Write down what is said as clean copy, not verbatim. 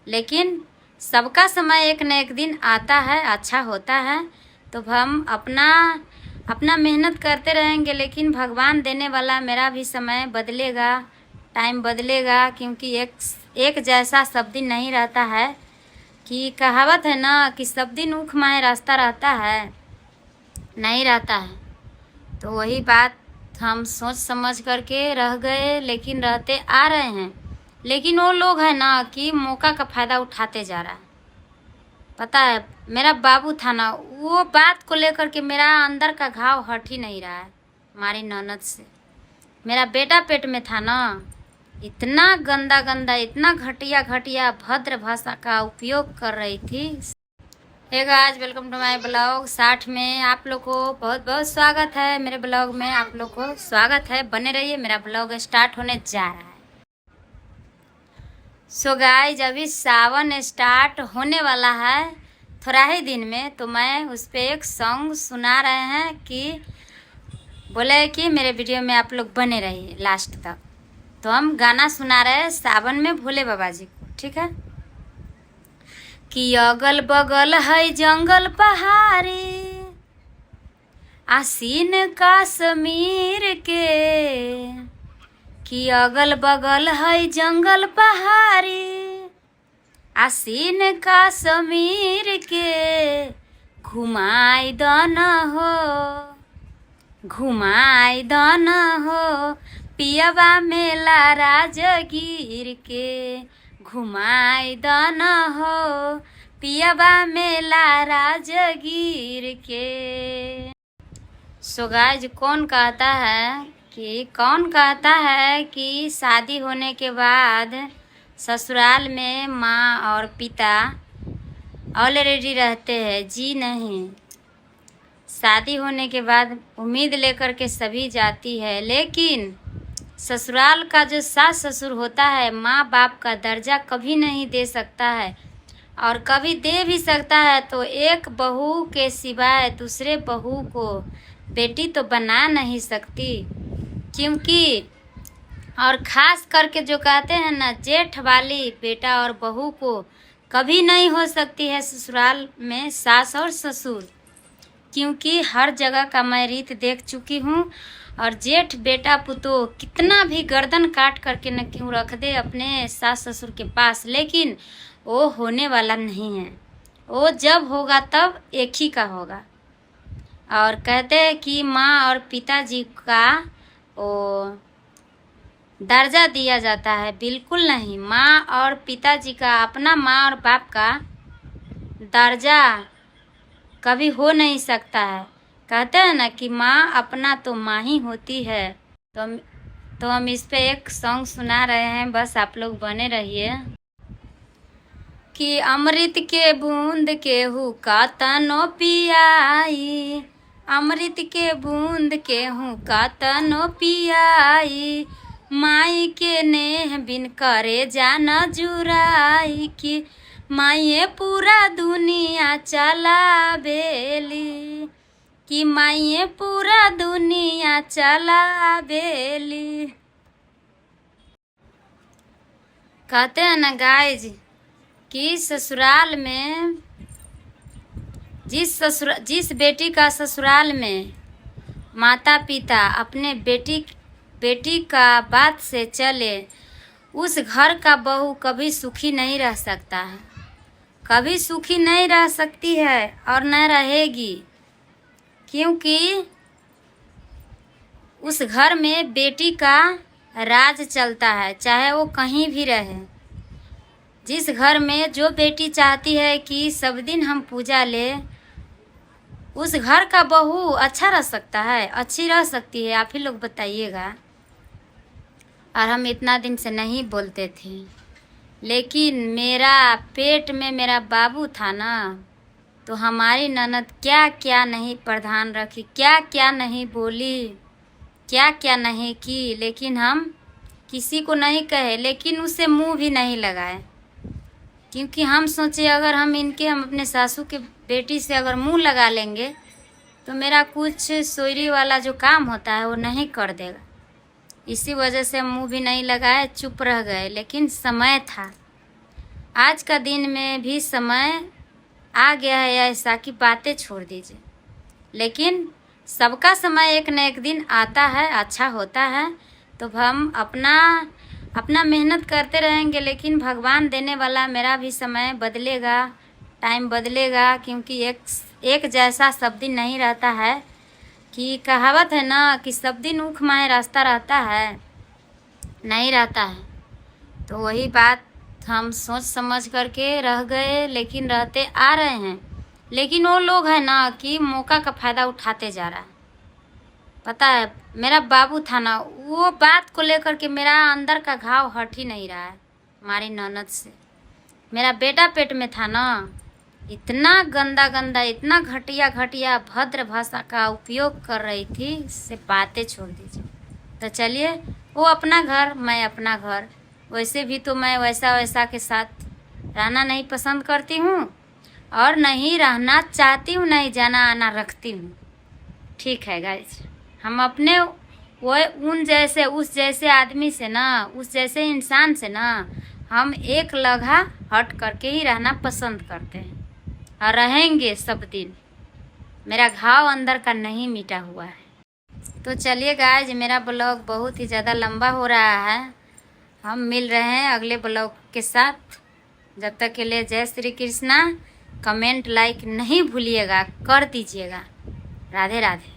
लेकिन सबका समय एक न एक दिन आता है, अच्छा होता है। तो हम अपना मेहनत करते रहेंगे, लेकिन भगवान देने वाला मेरा भी समय बदलेगा, टाइम बदलेगा, क्योंकि एक जैसा सब दिन नहीं रहता है। कि कहावत है ना कि सब दिन ऊख माहे रास्ता रहता है, नहीं रहता है। तो वही बात हम सोच समझ करके रह गए, लेकिन रहते आ रहे हैं। लेकिन वो लोग है ना कि मौका का फ़ायदा उठाते जा रहा है। पता है, मेरा बाबू था ना, वो बात को लेकर के मेरा अंदर का घाव हट ही नहीं रहा है हमारी ननद से। मेरा बेटा पेट में था ना, इतना गंदा गंदा, इतना घटिया घटिया भद्र भाषा का उपयोग कर रही थी। Hey guys, welcome to my blog 60 में आप लोग को बहुत बहुत स्वागत है। मेरे ब्लॉग में आप लोग को स्वागत है, बने रहिए। मेरा ब्लॉग स्टार्ट होने जा रहा है। सो गाइस, अभी सावन स्टार्ट होने वाला है थोड़ा ही दिन में, तो मैं उस पर एक सॉन्ग सुना रहे हैं कि बोले कि मेरे वीडियो में आप लोग बने रहिए लास्ट तक। तो हम गाना सुना रहे हैं सावन में भोले बाबा जी को, ठीक है। कि अगल बगल है जंगल पहाड़ी, आसीन कश्मीर के। कि अगल बगल है जंगल पहाड़ी, आसीन कश्मीर के। घुमाई दन हो, घुमाई दन हो, पियवा मेला राजगीर के। घुमाई दन हो, पियवा मेला राजगीर के। सो गाइस, कौन कहता है कि शादी होने के बाद ससुराल में माँ और पिता ऑलरेडी रहते हैं? जी नहीं, शादी होने के बाद उम्मीद लेकर के सभी जाती है, लेकिन ससुराल का जो सास ससुर होता है, माँ बाप का दर्जा कभी नहीं दे सकता है। और कभी दे भी सकता है तो एक बहू के सिवाय दूसरे बहू को बेटी तो बना नहीं सकती। क्योंकि और ख़ास करके जो कहते हैं ना, जेठ वाली बेटा और बहू को कभी नहीं हो सकती है ससुराल में सास और ससुर। क्योंकि हर जगह का मैं रीत देख चुकी हूँ। और जेठ बेटा पुतो कितना भी गर्दन काट करके न क्यों रख दे अपने सास ससुर के पास, लेकिन वो होने वाला नहीं है। वो जब होगा तब एक ही का होगा। और कहते हैं कि माँ और पिताजी का वो दर्जा दिया जाता है, बिल्कुल नहीं। माँ और पिताजी का, अपना माँ और बाप का दर्जा कभी हो नहीं सकता है। कहते हैं ना कि माँ अपना तो माँ ही होती है। तो हम इस पे एक सॉन्ग सुना रहे हैं, बस आप लोग बने रहिए। कि अमृत के बूंद केहू का तनो पियाई, अमृत के बूंद केहू का तनो पियाई। माई के नेह बिन करे जाना जुराई। कि माइये पूरा दुनिया चला बेली, कि माइये पूरा दुनिया चला बेली। कहते हैं ना गाइज कि ससुराल में जिस बेटी का ससुराल में माता पिता अपने बेटी का बात से चले, उस घर का बहू कभी सुखी नहीं रह सकता है, कभी सुखी नहीं रह सकती है और न रहेगी। क्योंकि उस घर में बेटी का राज चलता है, चाहे वो कहीं भी रहे। जिस घर में जो बेटी चाहती है कि सब दिन हम पूजा ले, उस घर का बहू अच्छा रह सकता है, अच्छी रह सकती है? आप ही लोग बताइएगा। और हम इतना दिन से नहीं बोलते थे, लेकिन मेरा पेट में मेरा बाबू था ना, तो हमारी ननद क्या क्या नहीं प्रावधान रखी, क्या क्या नहीं बोली, क्या क्या नहीं की। लेकिन हम किसी को नहीं कहे, लेकिन उसे मुंह भी नहीं लगाए। क्योंकि हम सोचे अगर हम अपने सासू के बेटी से अगर मुंह लगा लेंगे तो मेरा कुछ सोयरी वाला जो काम होता है वो नहीं कर देगा। इसी वजह से हम मुंह भी नहीं लगाए, चुप रह गए। लेकिन समय था, आज का दिन में भी समय आ गया है ऐसा कि बातें छोड़ दीजिए। लेकिन सबका समय एक न एक दिन आता है, अच्छा होता है। तो हम अपना मेहनत करते रहेंगे, लेकिन भगवान देने वाला मेरा भी समय बदलेगा, टाइम बदलेगा, क्योंकि एक जैसा सब दिन नहीं रहता है। कि कहावत है ना कि सब दिन ऊख माहे रास्ता रहता है, नहीं रहता है। तो वही बात हम सोच समझ करके रह गए, लेकिन रहते आ रहे हैं। लेकिन वो लोग है ना कि मौका का फ़ायदा उठाते जा रहा है। पता है, मेरा बाबू था ना, वो बात को लेकर के मेरा अंदर का घाव हट ही नहीं रहा है हमारी ननद से। मेरा बेटा पेट में था ना, इतना गंदा गंदा, इतना घटिया घटिया भद्र भाषा का उपयोग कर रही थी, से बातें छोड़ दीजिए। तो चलिए, वो अपना घर, मैं अपना घर। वैसे भी तो मैं वैसा के साथ रहना नहीं पसंद करती हूँ, और नहीं रहना चाहती हूँ, नहीं जाना आना रखती हूँ। ठीक है गाइस, हम अपने वो उस जैसे आदमी से ना, उस जैसे इंसान से ना, हम एक लम्हा हट करके ही रहना पसंद करते हैं, और रहेंगे सब दिन। मेरा घाव अंदर का नहीं मिटा हुआ है। तो चलिए गाइस, मेरा ब्लॉग बहुत ही ज़्यादा लंबा हो रहा है। हम मिल रहे हैं अगले ब्लॉग के साथ। जब तक के लिए जय श्री कृष्णा। कमेंट लाइक नहीं भूलिएगा, कर दीजिएगा। राधे राधे।